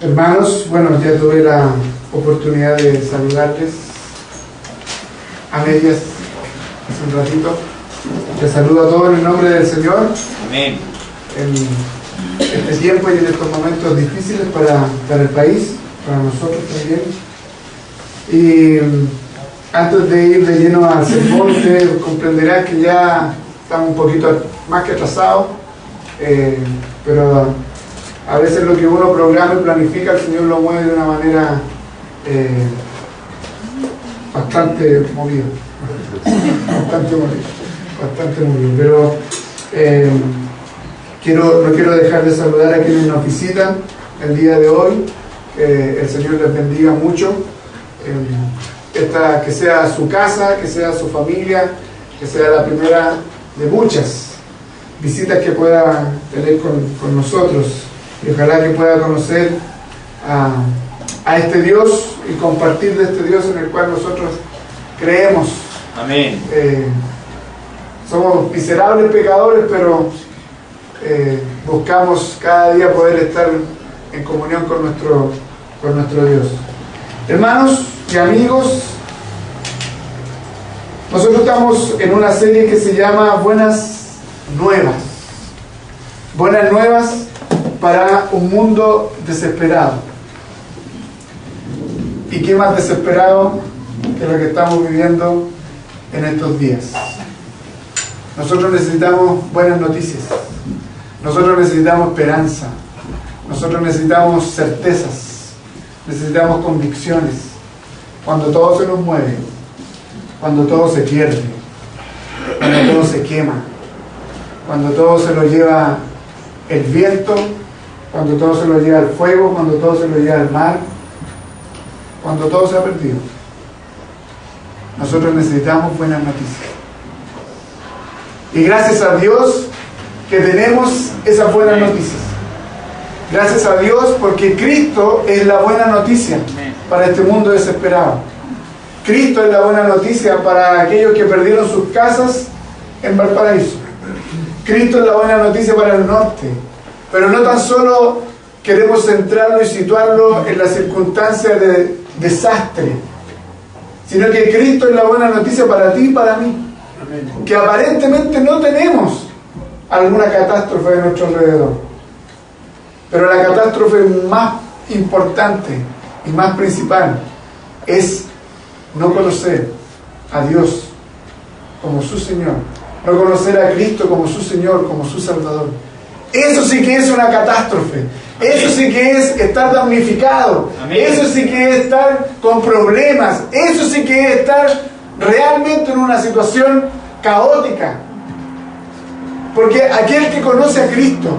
Hermanos, bueno, ya tuve la oportunidad de saludarles a medias hace un ratito. Les saludo a todos en el nombre del Señor. Amén. En este tiempo y en estos momentos difíciles para el país, para nosotros también. Y antes de ir de lleno al sermón, usted comprenderá que ya estamos un poquito más que atrasados, pero a veces lo que uno programa y planifica, el Señor lo mueve de una manera bastante movida. Bastante movido. Pero no quiero dejar de saludar a quienes nos visitan el día de hoy. El Señor les bendiga mucho. Que sea su casa, que sea su familia, que sea la primera de muchas visitas que pueda tener con nosotros. Y ojalá que pueda conocer a este Dios y compartir de este Dios en el cual nosotros creemos. Amén. Somos miserables pecadores, pero buscamos cada día poder estar en comunión con nuestro Dios. Hermanos y amigos, nosotros estamos en una serie que se llama Buenas Nuevas. Buenas Nuevas para un mundo desesperado. ¿Y qué más desesperado que lo que estamos viviendo en estos días? Nosotros necesitamos buenas noticias. Nosotros necesitamos esperanza. Nosotros necesitamos certezas. Necesitamos convicciones. Cuando todo se nos mueve, cuando todo se pierde, cuando todo se quema, cuando todo se lo lleva el viento, cuando todo se lo lleva el fuego, cuando todo se lo lleva el mar, cuando todo se ha perdido. Nosotros necesitamos buenas noticias. Y gracias a Dios que tenemos esas buenas noticias. Gracias a Dios porque Cristo es la buena noticia para este mundo desesperado. Cristo es la buena noticia para aquellos que perdieron sus casas en Valparaíso. Cristo es la buena noticia para el norte. Pero no tan solo queremos centrarlo y situarlo en las circunstancias de desastre, sino que Cristo es la buena noticia para ti y para mí. Que aparentemente no tenemos alguna catástrofe a nuestro alrededor. Pero la catástrofe más importante y más principal es no conocer a Dios como su Señor, no conocer a Cristo como su Señor, como su Salvador. Eso sí que es una catástrofe. Eso sí que es estar damnificado. Amén. Eso sí que es estar con problemas. Eso sí que es estar realmente en una situación caótica. Porque aquel que conoce a Cristo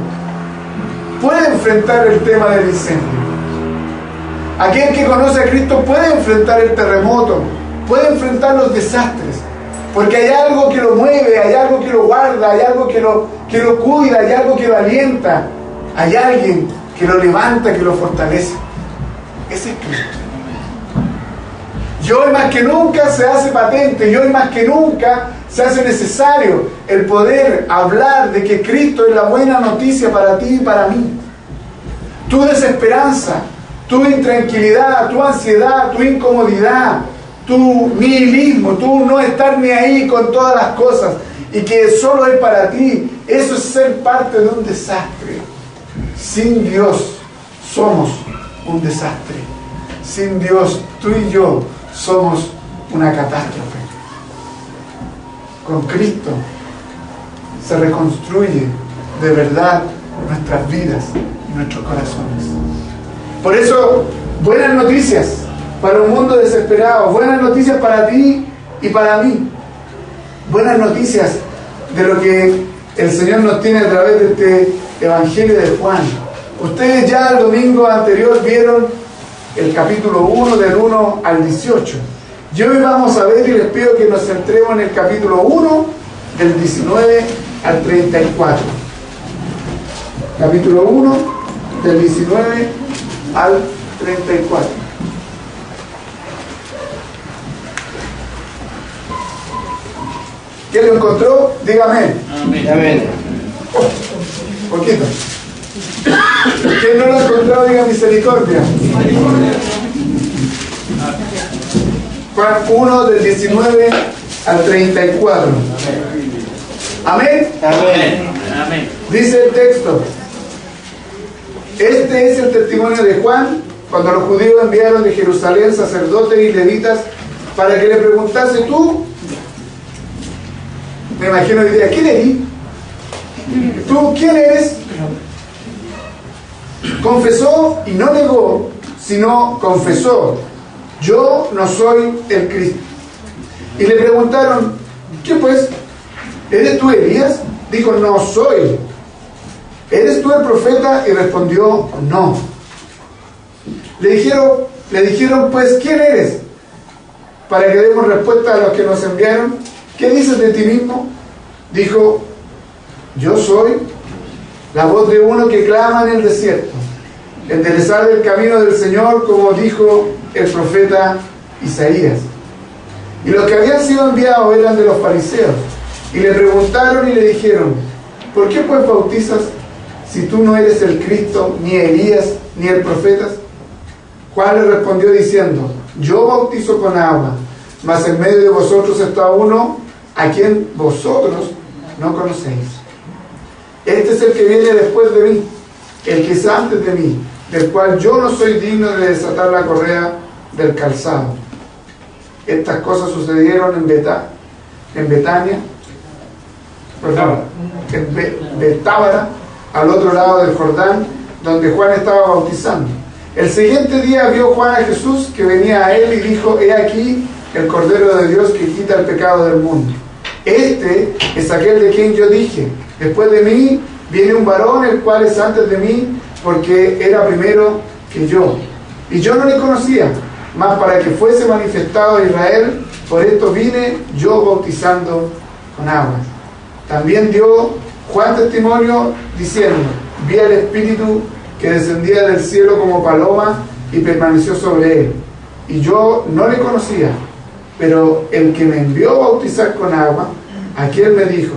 puede enfrentar el tema del incendio. Aquel que conoce a Cristo puede enfrentar el terremoto, puede enfrentar los desastres, porque hay algo que lo mueve, hay algo que lo guarda, hay algo que lo cuida, hay algo que lo alienta, hay alguien que lo levanta, que lo fortalece. Ese es Cristo. Y hoy más que nunca se hace patente, y hoy más que nunca se hace necesario el poder hablar de que Cristo es la buena noticia para ti y para mí. Tu desesperanza, tu intranquilidad, tu ansiedad, tu incomodidad, tu nihilismo, tu no estar ni ahí con todas las cosas y que solo es para ti, eso es ser parte de un desastre. Sin Dios somos un desastre. Sin Dios, tú y yo somos una catástrofe. Con Cristo se reconstruye de verdad nuestras vidas y nuestros corazones. Por eso, buenas noticias para un mundo desesperado, buenas noticias para ti y para mí. Buenas noticias de lo que el Señor nos tiene a través de este Evangelio de Juan. Ustedes ya el domingo anterior vieron el capítulo 1 del 1 al 18. Y hoy vamos a ver y les pido que nos centremos en el capítulo 1 del 19 al 34. Capítulo 1 del 19 al 34. ¿Quién lo encontró? Dígame. Amén. Amén. Poquito. ¿Quién no lo ha encontrado? Diga misericordia. Juan 1 del 19 al 34. Amén. Amén. Dice el texto: este es el testimonio de Juan cuando los judíos enviaron de Jerusalén sacerdotes y levitas para que le preguntase: tú, me imagino hoy día, ¿quién eres? ¿Tú quién eres? Confesó y no negó, sino confesó: yo no soy el Cristo. Y le preguntaron: ¿qué pues? ¿Eres tú Elías? Dijo: no soy. ¿Eres tú el profeta? Y respondió: no. Le dijeron: pues, ¿quién eres? Para que demos respuesta a los que nos enviaron. ¿Qué dices de ti mismo? Dijo: yo soy la voz de uno que clama en el desierto, enderezad el camino del Señor, como dijo el profeta Isaías. Y los que habían sido enviados eran de los fariseos, y le preguntaron y le dijeron: ¿por qué pues bautizas si tú no eres el Cristo, ni Elías, ni el profeta? Juan le respondió diciendo: yo bautizo con agua, mas en medio de vosotros está uno a quien vosotros no conocéis. Este es el que viene después de mí, el que es antes de mí, del cual yo no soy digno de desatar la correa del calzado. Estas cosas sucedieron en Betania, en Betábara, al otro lado del Jordán, donde Juan estaba bautizando. El siguiente día vio Juan a Jesús que venía a él y dijo: he aquí el Cordero de Dios que quita el pecado del mundo. Este es aquel de quien yo dije: después de mí viene un varón, el cual es antes de mí, porque era primero que yo. Y yo no le conocía, mas para que fuese manifestado a Israel, por esto vine yo bautizando con agua. También dio Juan testimonio diciendo: vi al Espíritu que descendía del cielo como paloma y permaneció sobre él. Y yo no le conocía, pero el que me envió a bautizar con agua, aquel me dijo: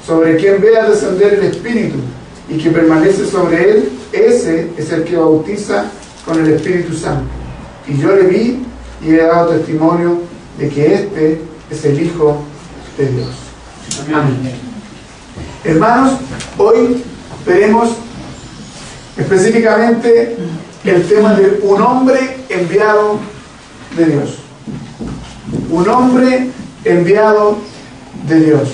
sobre quien vea descender el Espíritu y que permanece sobre él, ese es el que bautiza con el Espíritu Santo. Y yo le vi y he dado testimonio de que este es el Hijo de Dios. Amén. Hermanos, hoy veremos específicamente el tema de un hombre enviado de Dios. Un hombre enviado de Dios.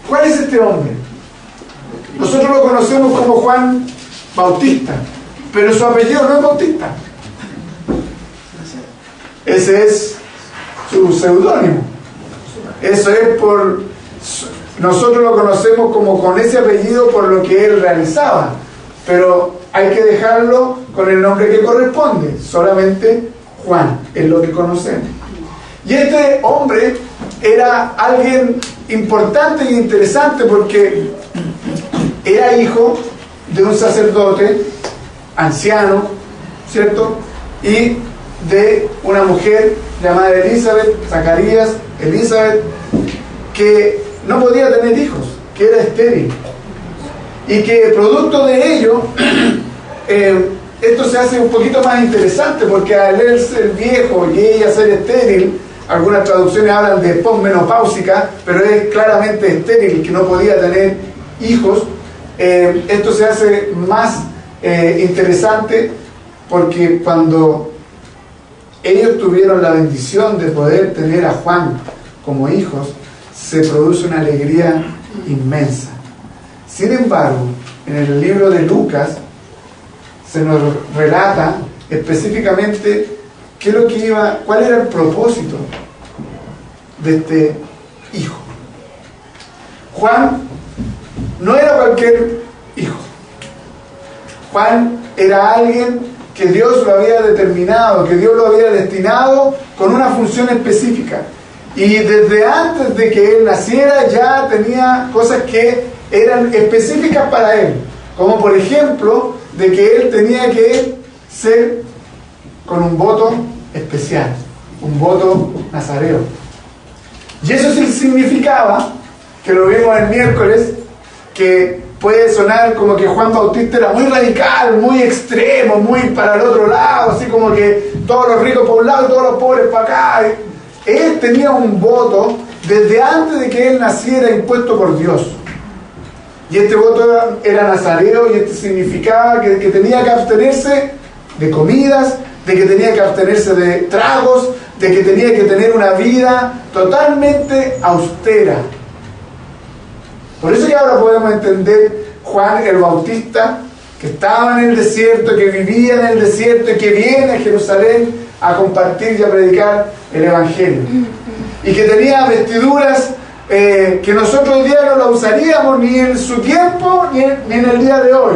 ¿Cuál es este hombre? Nosotros lo conocemos como Juan Bautista, pero su apellido no es Bautista. Ese es su seudónimo. Eso es por... Nosotros lo conocemos como con ese apellido por lo que él realizaba, pero hay que dejarlo con el nombre que corresponde. Solamente Juan es lo que conocemos. Y este hombre era alguien importante e interesante porque era hijo de un sacerdote anciano, ¿cierto? Y de una mujer llamada Zacarías, Elizabeth, que no podía tener hijos, que era estéril. Y que producto de ello, esto se hace un poquito más interesante porque al él ser viejo y ella ser estéril, algunas traducciones hablan de posmenopáusica, pero es claramente estéril, que no podía tener hijos. Esto se hace más interesante porque cuando ellos tuvieron la bendición de poder tener a Juan como hijos, se produce una alegría inmensa. Sin embargo, en el libro de Lucas se nos relata específicamente cuál era el propósito de este hijo. Juan no era cualquier hijo. Juan era alguien que Dios lo había determinado, que Dios lo había destinado con una función específica. Y desde antes de que él naciera ya tenía cosas que eran específicas para él. Como por ejemplo, de que él tenía que ser con un voto especial, un voto nazareo. Y eso sí significaba, que lo vimos el miércoles, que puede sonar como que Juan Bautista era muy radical, muy extremo, muy para el otro lado, así como que todos los ricos por un lado y todos los pobres para acá. Él tenía un voto desde antes de que él naciera impuesto por Dios. Y este voto era nazareo, y este significaba que tenía que abstenerse de comidas, de que tenía que abstenerse de tragos, de que tenía que tener una vida totalmente austera. Por eso ya ahora podemos entender Juan el Bautista, que estaba en el desierto, que vivía en el desierto y que viene a Jerusalén a compartir y a predicar el Evangelio. Y que tenía vestiduras que nosotros hoy día no las usaríamos ni en su tiempo ni en el día de hoy.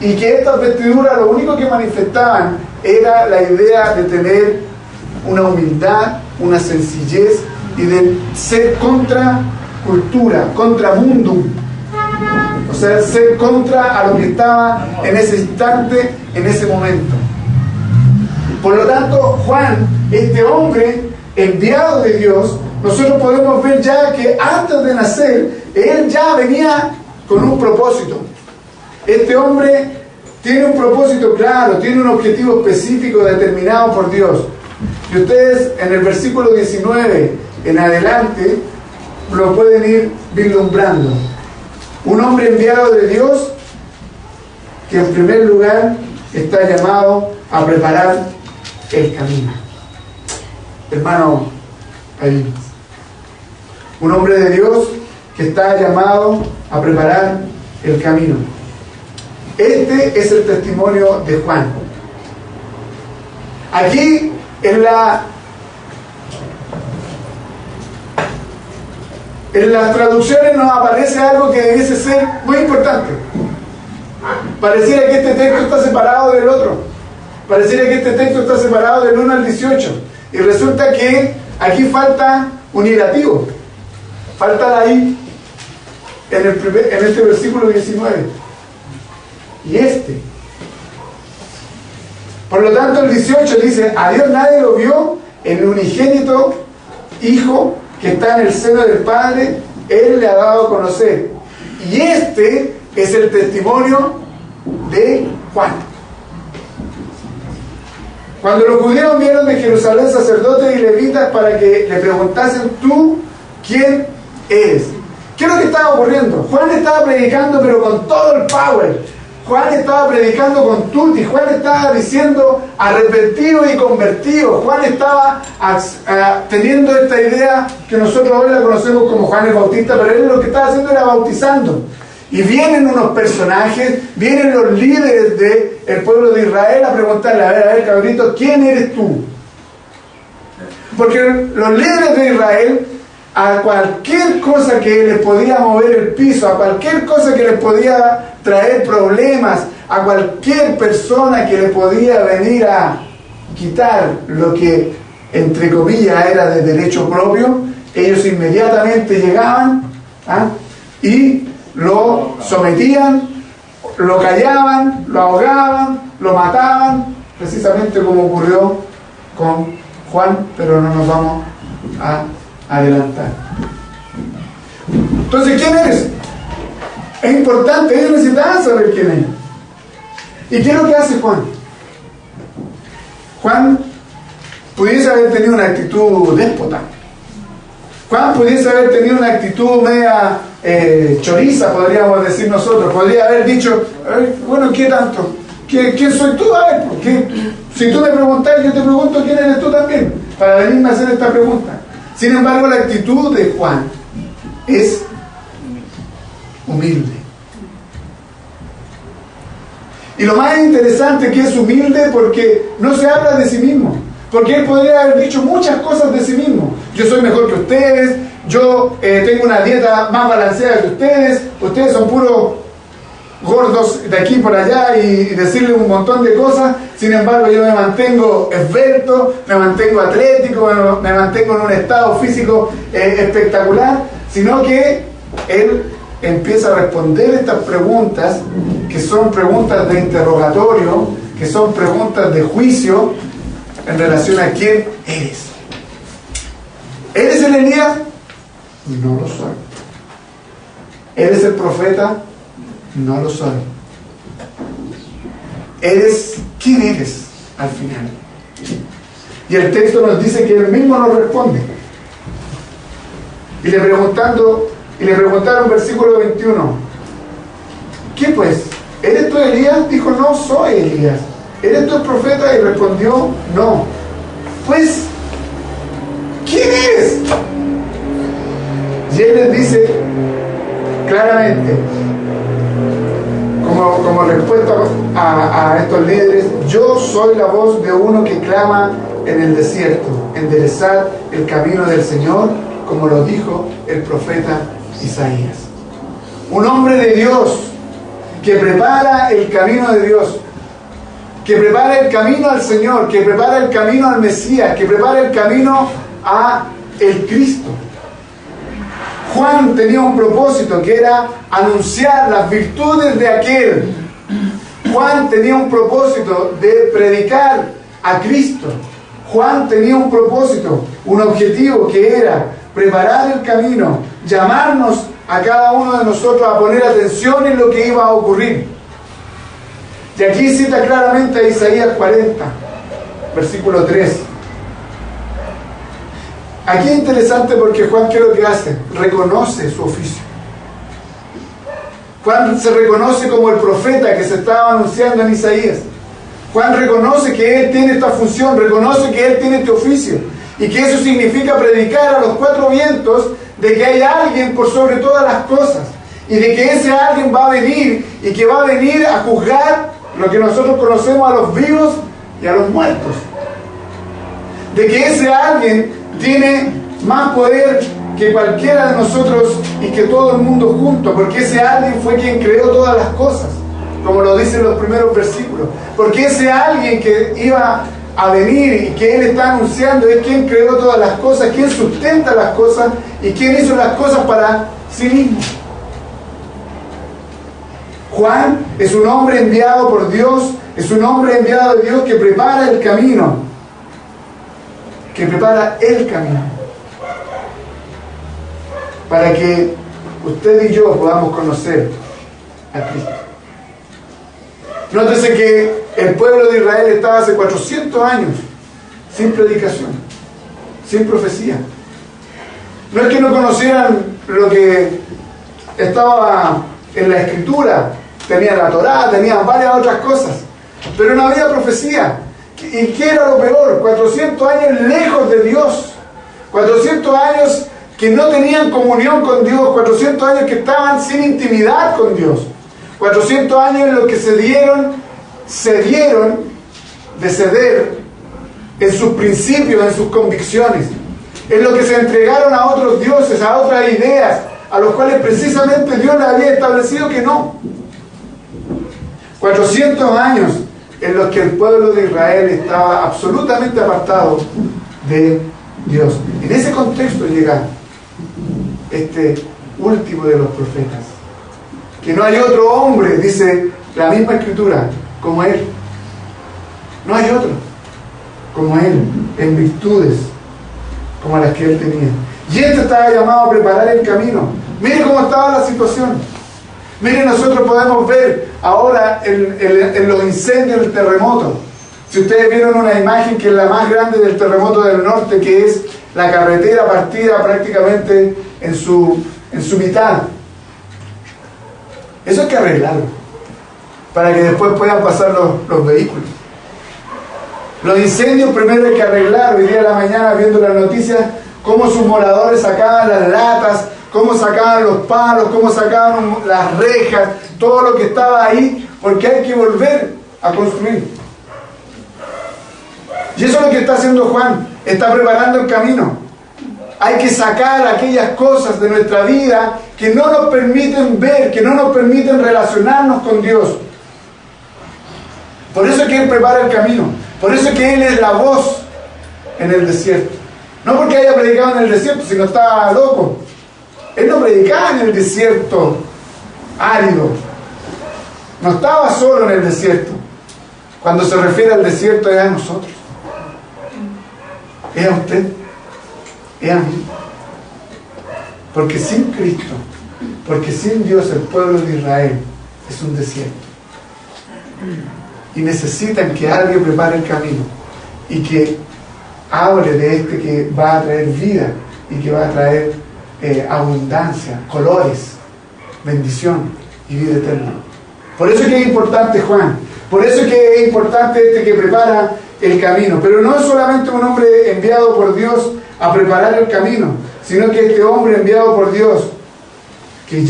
Y que estas vestiduras lo único que manifestaban era la idea de tener una humildad, una sencillez y de ser contra cultura, contra mundum. O sea, ser contra a lo que estaba en ese instante, en ese momento. Por lo tanto, Juan, este hombre enviado de Dios, nosotros podemos ver ya que antes de nacer, él ya venía con un propósito. Este hombre tiene un propósito claro, tiene un objetivo específico determinado por Dios. Y ustedes en el versículo 19 en adelante lo pueden ir vislumbrando. Un hombre enviado de Dios que en primer lugar está llamado a preparar el camino. Hermano, ahí. Un hombre de Dios que está llamado a preparar el camino. Este es el testimonio de Juan. Aquí en las traducciones nos aparece algo que debiese ser muy importante. Pareciera que este texto está separado del otro. Pareciera que este texto está separado del 1 al 18. Y resulta que aquí falta un hilativo. Falta la I en este versículo 19. Y este. Por lo tanto, el 18 dice: a Dios nadie lo vio, el unigénito Hijo que está en el seno del Padre, Él le ha dado a conocer. Y este es el testimonio de Juan. Cuando los judíos vieron de Jerusalén sacerdotes y levitas para que le preguntasen: ¿tú quién eres? ¿Qué es lo que estaba ocurriendo? Juan estaba predicando, pero con todo el power. Juan estaba predicando con tutti. Juan estaba diciendo arrepentido y convertido. Juan estaba teniendo esta idea que nosotros hoy la conocemos como Juan el Bautista, pero él lo que estaba haciendo era bautizando. Y vienen unos personajes, vienen los líderes del pueblo de Israel a preguntarle: a ver, cabrito, ¿quién eres tú? Porque los líderes de Israel, a cualquier cosa que les podía mover el piso, a cualquier cosa que les podía traer problemas, a cualquier persona que le podía venir a quitar lo que, entre comillas, era de derecho propio, ellos inmediatamente llegaban y lo sometían, lo callaban, lo ahogaban, lo mataban, precisamente como ocurrió con Juan, pero no nos vamos a adelantar. Entonces, ¿quién eres? Es importante, ellos necesitaban saber quién es. ¿Y qué es lo que hace Juan? Juan pudiese haber tenido una actitud déspota. Juan pudiese haber tenido una actitud media choriza, podríamos decir nosotros. Podría haber dicho: bueno, ¿qué tanto? ¿Quién soy tú? A ver, porque si tú me preguntas, yo te pregunto quién eres tú también, para venirme a hacer esta pregunta. Sin embargo, la actitud de Juan es humilde. Y lo más interesante es que es humilde porque no se habla de sí mismo. Porque él podría haber dicho muchas cosas de sí mismo. Yo soy mejor que ustedes, yo tengo una dieta más balanceada que ustedes son puros gordos de aquí por allá, y decirle un montón de cosas. Sin embargo, yo me mantengo esbelto, me mantengo atlético, me mantengo en un estado físico espectacular. Sino que él empieza a responder estas preguntas, que son preguntas de interrogatorio, que son preguntas de juicio en relación a quién eres. ¿Eres el Elías? No lo soy. ¿Eres el profeta? No lo soy. ¿Quién eres al final? Y el texto nos dice que él mismo nos responde. Y le preguntaron, versículo 21, ¿qué pues? ¿Eres tú Elías? Dijo, no soy Elías. ¿Eres tú el profeta? Y respondió, no. Pues, ¿quién eres? Y él les dice claramente, como respuesta a estos líderes, yo soy la voz de uno que clama en el desierto, enderezad el camino del Señor, como lo dijo el profeta Isaías. Un hombre de Dios que prepara el camino de Dios, que prepara el camino al Señor, que prepara el camino al Mesías, que prepara el camino a el Cristo. Juan tenía un propósito que era anunciar las virtudes de aquel. Juan tenía un propósito de predicar a Cristo. Juan tenía un propósito, un objetivo que era preparar el camino, llamarnos a cada uno de nosotros a poner atención en lo que iba a ocurrir. Y aquí cita claramente a Isaías 40, versículo 3. Aquí es interesante porque Juan, ¿qué es lo que hace? Reconoce su oficio. Juan se reconoce como el profeta que se estaba anunciando en Isaías. Juan reconoce que él tiene esta función, reconoce que él tiene este oficio, y que eso significa predicar a los cuatro vientos de que hay alguien por sobre todas las cosas, y de que ese alguien va a venir, y que va a venir a juzgar lo que nosotros conocemos a los vivos y a los muertos. De que ese alguien tiene más poder que cualquiera de nosotros y que todo el mundo junto, porque ese alguien fue quien creó todas las cosas, como lo dicen los primeros versículos. Porque ese alguien que iba a venir y que él está anunciando es quien creó todas las cosas, quien sustenta las cosas y quien hizo las cosas para sí mismo. Juan es un hombre enviado por Dios, es un hombre enviado de Dios que prepara el camino, para que usted y yo podamos conocer a Cristo. Nótese que el pueblo de Israel estaba hace 400 años sin predicación, sin profecía. No es que no conocieran lo que estaba en la Escritura, tenían la Torá, tenían varias otras cosas, pero no había profecía. ¿Y qué era lo peor? 400 años lejos de Dios, 400 años que no tenían comunión con Dios, 400 años que estaban sin intimidad con Dios, 400 años en los que se dieron de ceder en sus principios, en sus convicciones, en lo que se entregaron a otros dioses, a otras ideas, a los cuales precisamente Dios les había establecido que no. 400 años en los que el pueblo de Israel estaba absolutamente apartado de Dios. En ese contexto llega este último de los profetas, que no hay otro hombre, dice la misma Escritura, como él. No hay otro como él, en virtudes como las que él tenía. Y este estaba llamado a preparar el camino. Mire cómo estaba la situación. Mire, nosotros podemos ver ahora en los incendios del terremoto. Si ustedes vieron una imagen que es la más grande del terremoto del norte, que es la carretera partida prácticamente en su mitad. Eso hay que arreglarlo, para que después puedan pasar los vehículos. Los incendios primero hay que arreglar. Hoy día de la mañana, viendo las noticias, cómo sus moradores sacaban las latas, cómo sacaban los palos, cómo sacaban las rejas, todo lo que estaba ahí, porque hay que volver a construir. Y eso es lo que está haciendo Juan, está preparando el camino. Hay que sacar aquellas cosas de nuestra vida que no nos permiten ver, que no nos permiten relacionarnos con Dios. Por eso es que Él prepara el camino, por eso es que Él es la voz en el desierto. No porque haya predicado en el desierto, sino estaba loco. Él no predicaba en el desierto árido, no estaba solo en el desierto. Cuando se refiere al desierto es a nosotros, es a usted, es a mí. Porque sin Cristo Porque sin Dios el pueblo de Israel es un desierto. Y necesitan que alguien prepare el camino y que hable de este que va a traer vida y que va a traer abundancia, colores, bendición y vida eterna. Por eso es que es importante Juan, por eso es que es importante este que prepara el camino. Pero no es solamente un hombre enviado por Dios a preparar el camino, sino que este hombre enviado por Dios que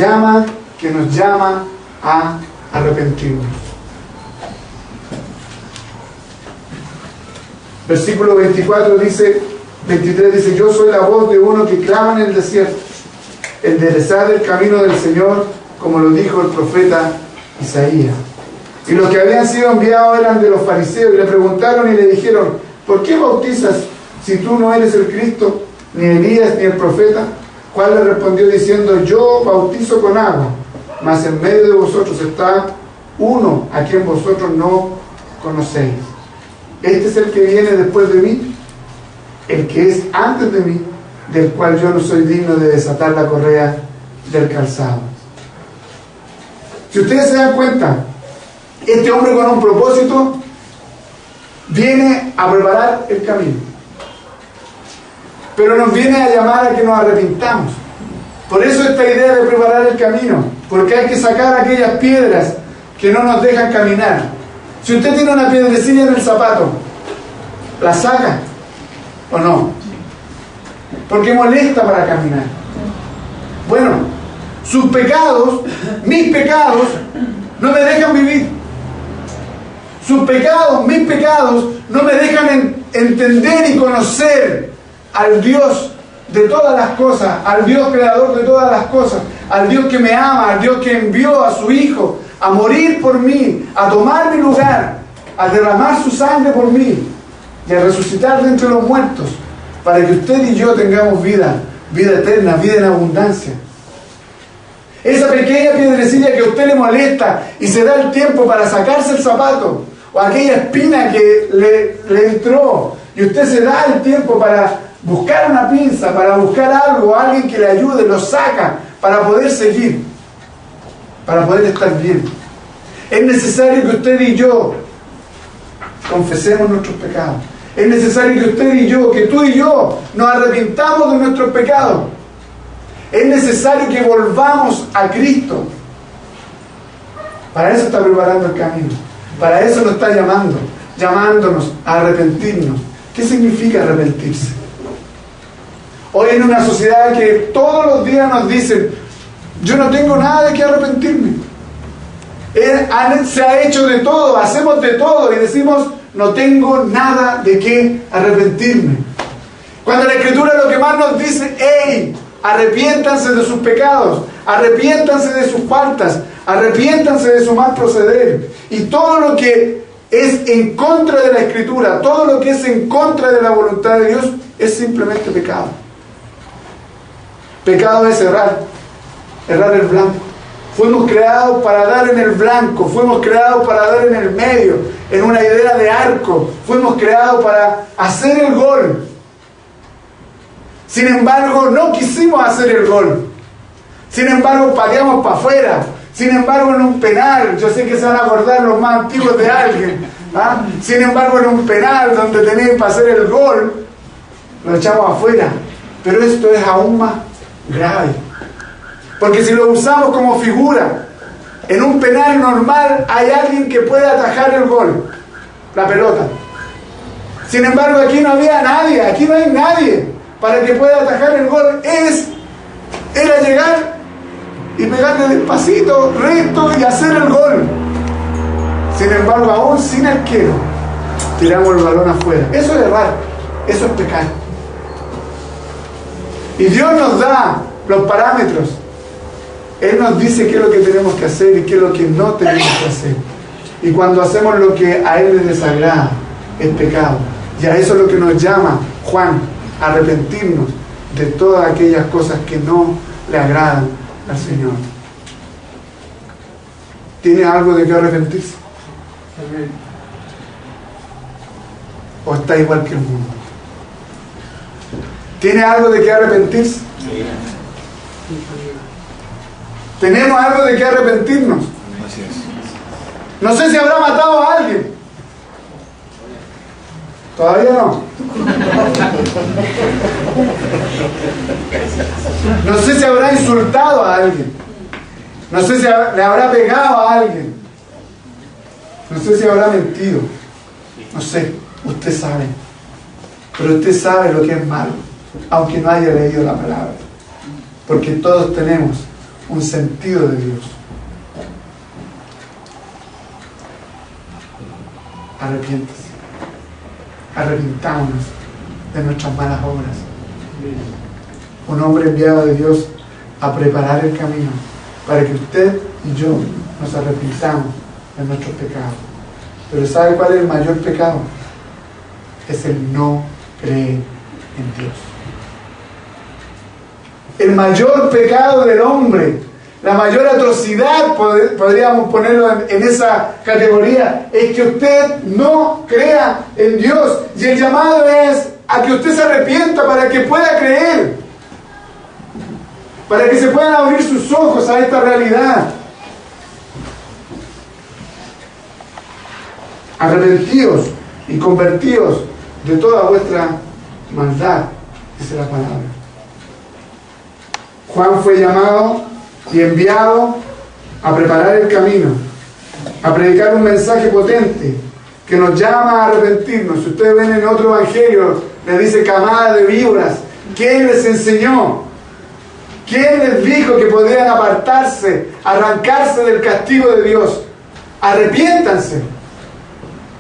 nos llama a arrepentirnos. Versículo 23 dice: yo soy la voz de uno que clama en el desierto, enderezad el camino del Señor, como lo dijo el profeta Isaías. Y los que habían sido enviados eran de los fariseos, y le preguntaron y le dijeron: ¿por qué bautizas si tú no eres el Cristo, ni Elías, ni el profeta? Juan le respondió diciendo: yo bautizo con agua, mas en medio de vosotros está uno a quien vosotros no conocéis. Este es el que viene después de mí, el que es antes de mí, del cual yo no soy digno de desatar la correa del calzado. Si ustedes se dan cuenta, este hombre con un propósito viene a preparar el camino, pero nos viene a llamar a que nos arrepintamos. Por eso esta idea de preparar el camino, porque hay que sacar aquellas piedras que no nos dejan caminar. Si usted tiene una piedrecilla en el zapato, ¿la saca o no? Porque molesta para caminar. Bueno, sus pecados, mis pecados, no me dejan vivir. Sus pecados, mis pecados, no me dejan entender y conocer al Dios de todas las cosas, al Dios creador de todas las cosas, al Dios que me ama, al Dios que envió a su Hijo a morir por mí, a tomar mi lugar, a derramar su sangre por mí y a resucitar de entre los muertos, para que usted y yo tengamos vida eterna, vida en abundancia. Esa pequeña piedrecilla que a usted le molesta y se da el tiempo para sacarse el zapato, o aquella espina que le entró, y usted se da el tiempo para buscar una pinza, para buscar algo, alguien que le ayude, lo saca para poder seguir, para poder estar bien. Es necesario que usted y yo confesemos nuestros pecados. Es necesario que usted y yo, que tú y yo, nos arrepintamos de nuestros pecados. Es necesario que volvamos a Cristo. Para eso está preparando el camino. Para eso nos está llamándonos a arrepentirnos. ¿Qué significa arrepentirse? Hoy en una sociedad que todos los días nos dicen: yo no tengo nada de qué arrepentirme. Se ha hecho de todo, hacemos de todo y decimos: no tengo nada de qué arrepentirme. Cuando la Escritura lo que más nos dice: ¡hey! Arrepiéntanse de sus pecados, arrepiéntanse de sus faltas, arrepiéntanse de su mal proceder. Y todo lo que es en contra de la Escritura, todo lo que es en contra de la voluntad de Dios, es simplemente pecado. Pecado es errar el blanco. Fuimos creados para dar en el blanco, fuimos creados para dar en el medio, en una idea de arco, fuimos creados para hacer el gol. Sin embargo, no quisimos hacer el gol. Sin embargo, pateamos para afuera. Sin embargo, en un penal, yo sé que se van a acordar los más antiguos de alguien, ¿ah? Sin embargo, en un penal donde tenían para hacer el gol, lo echamos afuera. Pero esto es aún más grave. Porque si lo usamos como figura, en un penal normal hay alguien que puede atajar el gol, la pelota. Sin embargo, aquí no había nadie, aquí no hay nadie para que pueda atajar el gol. Era llegar y pegarle despacito, recto y hacer el gol. Sin embargo, aún sin arquero, tiramos el balón afuera. Eso es errar, eso es pecar. Y Dios nos da los parámetros. Él nos dice qué es lo que tenemos que hacer y qué es lo que no tenemos que hacer. Y cuando hacemos lo que a Él le desagrada, es pecado. Y a eso es lo que nos llama Juan, a arrepentirnos de todas aquellas cosas que no le agradan al Señor. ¿Tiene algo de qué arrepentirse? ¿O está igual que el mundo? ¿Tiene algo de qué arrepentirse? Tenemos algo de qué arrepentirnos. Así es. No sé si habrá matado a alguien. Todavía no. No sé si habrá insultado a alguien. No sé si le habrá pegado a alguien. No sé si habrá mentido. No sé. Usted sabe. Pero usted sabe lo que es malo, aunque no haya leído la palabra. Porque todos tenemos un sentido de Dios. Arrepiéntase. Arrepintámonos de nuestras malas obras. Un hombre enviado de Dios a preparar el camino para que usted y yo nos arrepintamos de nuestros pecados. Pero ¿sabe cuál es el mayor pecado? Es el no creer en Dios. El mayor pecado del hombre, la mayor atrocidad, podríamos ponerlo en esa categoría, es que usted no crea en Dios. Y el llamado es a que usted se arrepienta para que pueda creer, para que se puedan abrir sus ojos a esta realidad. Arrepentíos y convertíos de toda vuestra maldad, dice la palabra. Juan fue llamado y enviado a preparar el camino, a predicar un mensaje potente que nos llama a arrepentirnos. Si ustedes ven en otro evangelio, le dice camada de víboras. ¿Quién les enseñó? ¿Quién les dijo que podían apartarse, arrancarse del castigo de Dios? Arrepiéntanse,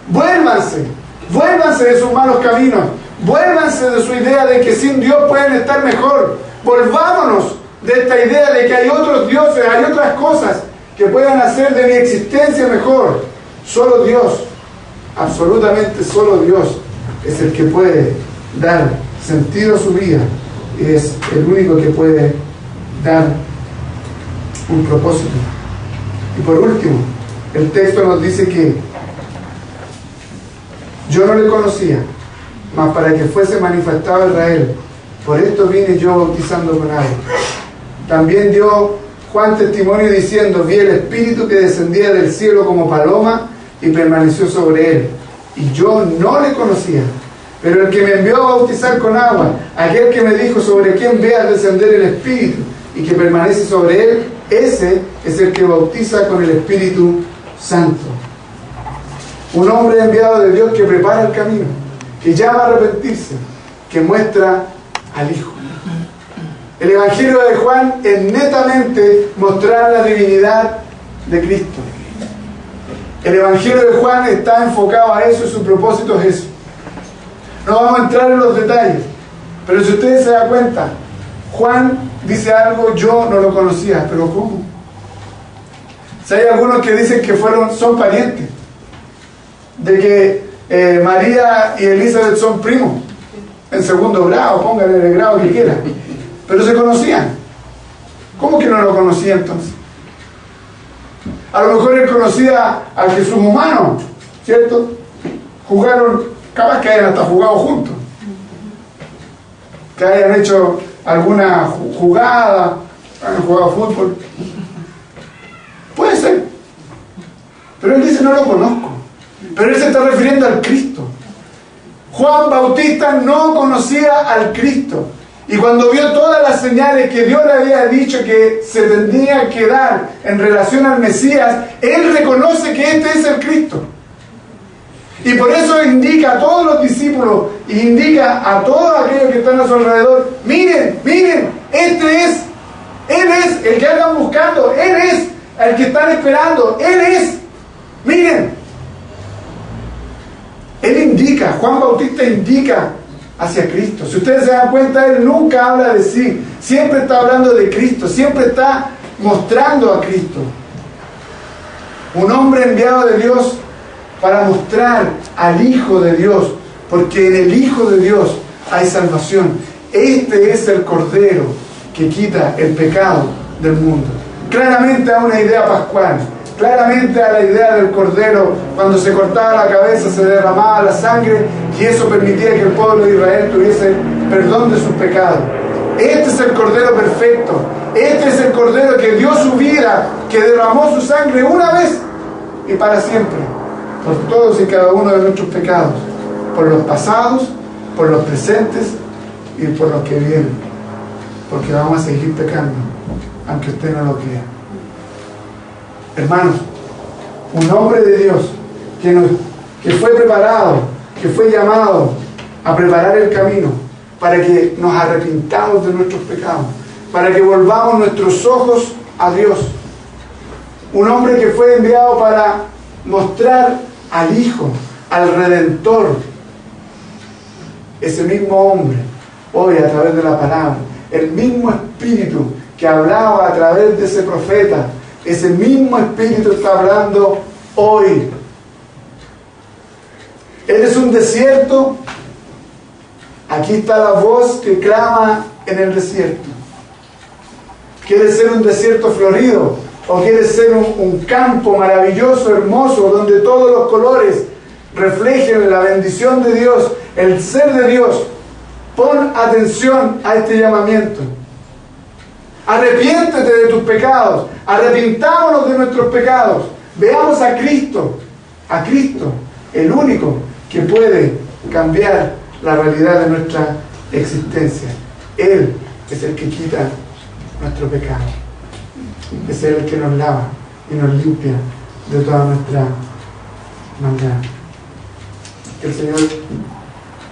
vuélvanse de sus malos caminos, vuélvanse de su idea de que sin Dios pueden estar mejor. Volvámonos de esta idea de que hay otros dioses, hay otras cosas que puedan hacer de mi existencia mejor. Solo Dios, absolutamente solo Dios, es el que puede dar sentido a su vida y es el único que puede dar un propósito. Y por último, el texto nos dice que yo no le conocía, mas para que fuese manifestado a Israel, por esto vine yo bautizando con agua. También dio Juan testimonio diciendo: vi el Espíritu que descendía del cielo como paloma y permaneció sobre él. Y yo no le conocía, pero el que me envió a bautizar con agua, aquel que me dijo: sobre quién veas descender el Espíritu y que permanece sobre él, ese es el que bautiza con el Espíritu Santo. Un hombre enviado de Dios que prepara el camino, que llama a arrepentirse, que muestra al Hijo. El Evangelio de Juan es netamente mostrar la divinidad de Cristo. El Evangelio de Juan está enfocado a eso y su propósito es eso. No vamos a entrar en los detalles, pero si ustedes se dan cuenta, Juan dice algo: yo no lo conocía. ¿Pero cómo? Si hay algunos que dicen que son parientes, de que María y Elizabeth son primos, en segundo grado, póngale el grado que quiera, pero se conocían. ¿Cómo que no lo conocía entonces? A lo mejor él conocía al Jesús humano, ¿cierto? Jugaron, capaz que hayan hasta jugado juntos, que hayan hecho alguna jugada, hayan jugado fútbol. Puede ser, pero él dice: no lo conozco. Pero él se está refiriendo al Cristo. Juan Bautista no conocía al Cristo. Y cuando vio todas las señales que Dios le había dicho que se tendría que dar en relación al Mesías, él reconoce que este es el Cristo. Y por eso indica a todos los discípulos y indica a todos aquellos que están a su alrededor: miren, este es, Él es el que andan buscando, Él es el que están esperando, Él es, miren. Él indica, Juan Bautista indica hacia Cristo. Si ustedes se dan cuenta, él nunca habla de sí, siempre está hablando de Cristo, siempre está mostrando a Cristo. Un hombre enviado de Dios para mostrar al Hijo de Dios, porque en el Hijo de Dios hay salvación. Este es el Cordero que quita el pecado del mundo. Claramente a una idea pascual, claramente a la idea del Cordero. Cuando se cortaba la cabeza se derramaba la sangre y eso permitía que el pueblo de Israel tuviese perdón de sus pecados. Este es el Cordero perfecto, Este es el Cordero que dio su vida, que derramó su sangre una vez y para siempre, por todos y cada uno de nuestros pecados, por los pasados, por los presentes y por los que vienen, porque vamos a seguir pecando, aunque usted no lo crea. Hermanos, un hombre de Dios que fue preparado, que fue llamado a preparar el camino para que nos arrepintamos de nuestros pecados, para que volvamos nuestros ojos a Dios. Un hombre que fue enviado para mostrar al Hijo, al Redentor. Ese mismo hombre, hoy a través de la palabra, el mismo Espíritu que hablaba a través de ese profeta, ese mismo Espíritu está hablando hoy. ¿Eres un desierto? Aquí está la voz que clama en el desierto. ¿Quieres ser un desierto florido? ¿O quieres ser un campo maravilloso, hermoso, donde todos los colores reflejen la bendición de Dios, el ser de Dios? Pon atención a este llamamiento. Arrepiéntete de tus pecados. Arrepintámonos de nuestros pecados. Veamos a Cristo, el único que puede cambiar la realidad de nuestra existencia. Él es el que quita nuestro pecado. Es Él el que nos lava y nos limpia de toda nuestra maldad. Que el Señor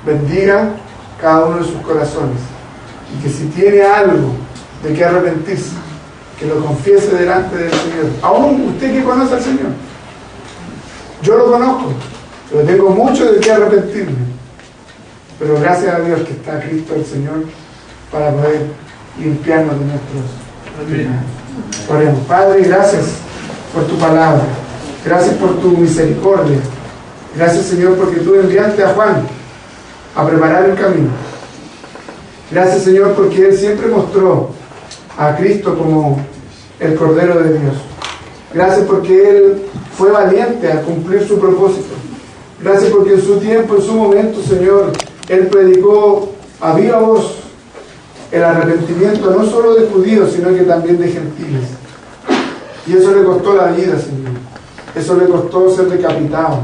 bendiga cada uno de sus corazones y que si tiene algo de que arrepentirse, que lo confiese delante del Señor. Aún usted que conoce al Señor, yo lo conozco, pero tengo mucho de qué arrepentirme, pero gracias a Dios que está Cristo el Señor para poder limpiarnos de nuestros pecados. Oremos. Padre, gracias por tu palabra, gracias por tu misericordia, gracias Señor porque tú enviaste a Juan a preparar el camino. Gracias Señor porque Él siempre mostró a Cristo como el Cordero de Dios. Gracias porque Él fue valiente al cumplir su propósito. Gracias porque en su tiempo, en su momento, Señor, Él predicó a viva voz el arrepentimiento no solo de judíos, sino que también de gentiles. Y eso le costó la vida, Señor. Eso le costó ser decapitado.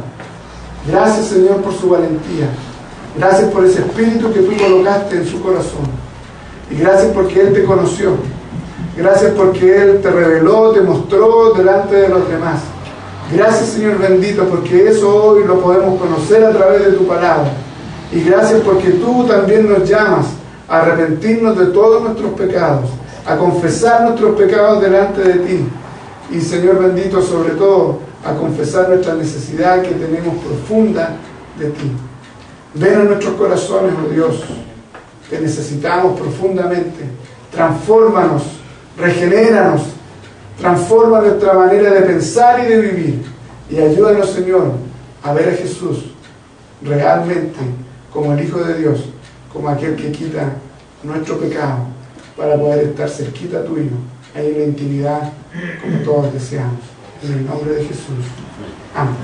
Gracias, Señor, por su valentía. Gracias por ese espíritu que tú colocaste en su corazón. Y gracias porque Él te conoció. Gracias porque Él te reveló, te mostró delante de los demás. Gracias, Señor bendito, porque eso hoy lo podemos conocer a través de tu palabra. Y gracias porque tú también nos llamas a arrepentirnos de todos nuestros pecados, a confesar nuestros pecados delante de ti. Y, Señor bendito, sobre todo, a confesar nuestra necesidad que tenemos profunda de ti. Ven a nuestros corazones, oh Dios, que necesitamos profundamente. Transfórmanos, regenéranos, transforma nuestra manera de pensar y de vivir. Y ayúdanos, Señor, a ver a Jesús realmente como el Hijo de Dios, como aquel que quita nuestro pecado, para poder estar cerquita tuyo, ahí en la intimidad, como todos deseamos. En el nombre de Jesús. Amén.